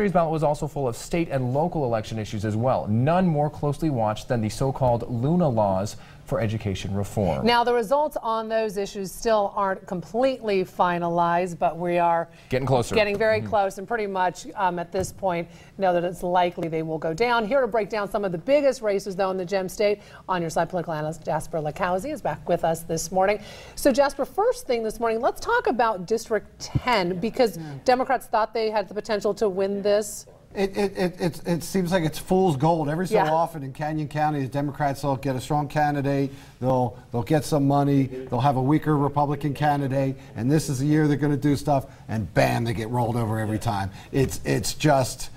Yesterday's ballot was also full of state and local election issues as well. None more closely watched than the so-called Luna laws for education reform. Now, the results on those issues still aren't completely finalized, but we are getting closer. Getting very close, and pretty much at this point know that it's likely they will go down. Here to break down some of the biggest races, though, in the Gem State, on your side, political analyst Jasper Licalzi is back with us this morning. So, Jasper, first thing this morning, let's talk about District 10, because Democrats thought they had the potential to win this. It seems like it's fool's gold. Every so often in Canyon County, the Democrats will get a strong candidate, they'll get some money, they'll have a weaker Republican candidate, and this is the year they're going to do stuff, and bam, they get rolled over every time. It's just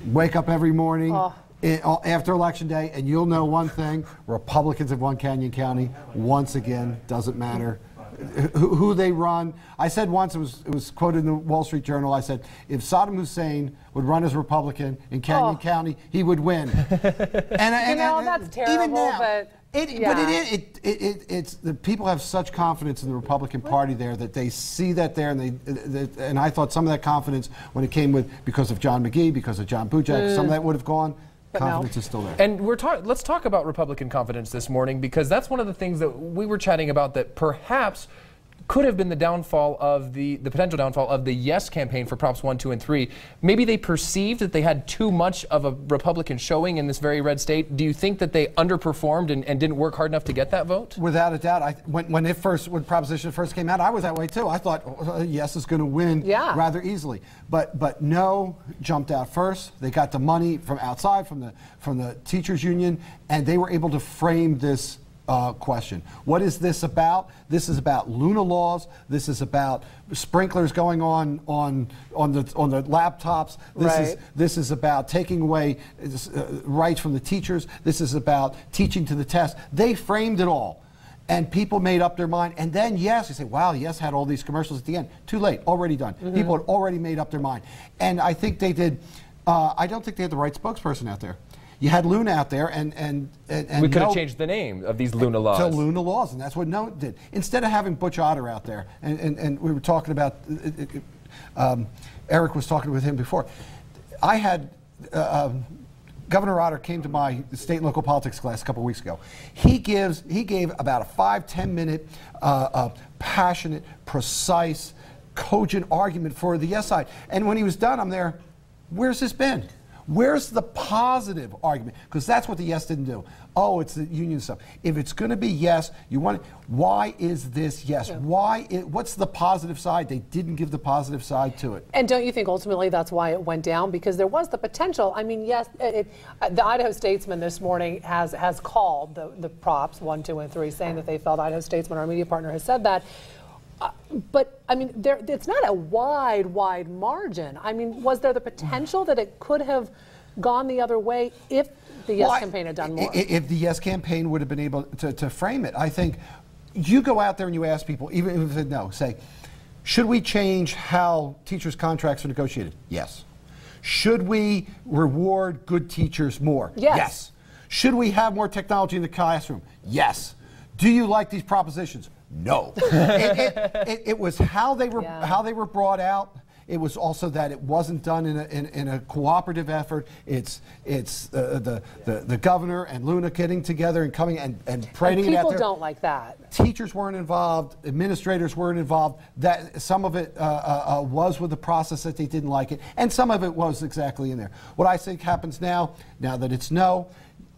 wake up every morning after Election Day, and you'll know one thing: Republicans have won Canyon County once again. Doesn't matter who they run. I said once, it was quoted in the Wall Street Journal, I said, if Saddam Hussein would run as Republican in Canyon County, he would win. and that's terrible, even now, but it's the people have such confidence in the Republican Party there that they see that there, and I thought some of that confidence when it came because of John McGee, because of John Bujak, some of that would have gone. Confidence is still there. And let's talk about Republican confidence this morning, because that's one of the things that we were chatting about that perhaps could have been the downfall of the potential downfall of the Yes campaign for Props 1, 2, and 3. Maybe they perceived that they had too much of a Republican showing in this very red state. Do you think that they underperformed and didn't work hard enough to get that vote? Without a doubt. When Proposition first came out, I was that way too. I thought Yes is going to win rather easily. But No jumped out first. They got the money from outside, from the teachers union, and they were able to frame this question. What is this about? This is about Luna laws. This is about sprinklers going on the laptops. This is about taking away rights from the teachers. This is about teaching to the test. They framed it all, and people made up their mind. And then Yes, you say, wow, Yes had all these commercials at the end. Too late, already done. People had already made up their mind, and I think they did. I don't think they had the right spokesperson out there. You had Luna out there, and we could have changed the name of these Luna laws to Luna laws, and that's what No did. Instead of having Butch Otter out there, and we were talking about, Eric was talking with him before. I had Governor Otter came to my state and local politics class a couple of weeks ago. He gave about a 5-10 minute, passionate, precise, cogent argument for the Yes side, and when he was done, I'm there. Where's this been? Where's the positive argument? Because that's what the Yes didn't do. Oh, it's the union stuff. If it's going to be Yes, you want it. Why is this Yes? What's the positive side? They didn't give the positive side to it. And don't you think ultimately that's why it went down? Because there was the potential. I mean, yes, the Idaho Statesman this morning has called the Props 1, 2, and 3, saying that they felt, Idaho Statesman, our media partner, has said that. But, I mean, it's not a wide margin. I mean, was there the potential that it could have gone the other way if the Yes campaign had done more? If the Yes campaign would have been able to frame it. I think you go out there and you ask people, even if they said no, say, should we change how teachers' contracts are negotiated? Yes. Should we reward good teachers more? Yes. Should we have more technology in the classroom? Yes. Do you like these propositions? No. It was how they were brought out. It was also that it wasn't done in a cooperative effort. It's the governor and Luna getting together and coming and parading it out there. People don't like that. Teachers weren't involved. Administrators weren't involved. That some of it was with the process that they didn't like it, and some of it was exactly in there. What I think happens now that it's No,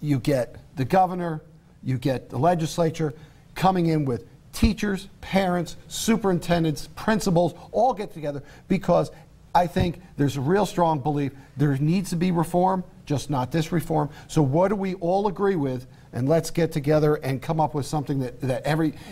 you get the governor, you get the legislature coming in with teachers, parents, superintendents, principals, all get together, because I think there's a real strong belief there needs to be reform, just not this reform. So what do we all agree with? And let's get together and come up with something that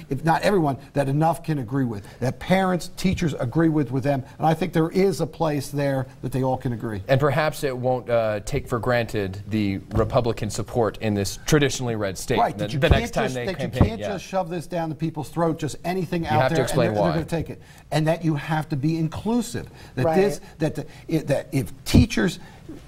if not everyone, that enough can agree with, that parents, teachers agree with them. And I think there is a place there that they all can agree. And perhaps it won't take for granted the Republican support in this traditionally red state. Right. The next time they campaign. You can't just shove this down the people's throat, just anything out there. You have to explain and why. They're going to take it. And that you have to be inclusive. That that if teachers,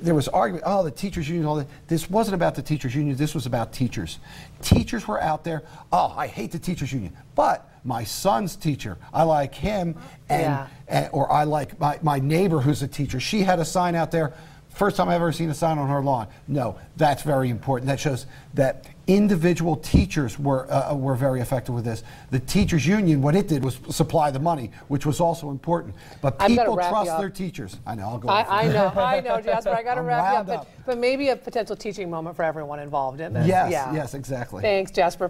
there was argument, oh, the teachers union, all that. This wasn't about the teachers union, this was about teachers. Teachers were out there, oh, I hate the teachers union, but my son's teacher, I like him, or I like my neighbor who's a teacher. She had a sign out there. First time I've ever seen a sign on her lawn. No, that's very important. That shows that individual teachers were very effective with this. The teachers union, what it did was supply the money, which was also important. But people trust their teachers. I know, I'll go I know, Jasper, I got to wrap you up. But maybe a potential teaching moment for everyone involved in this. Yes, yes, exactly. Thanks, Jasper.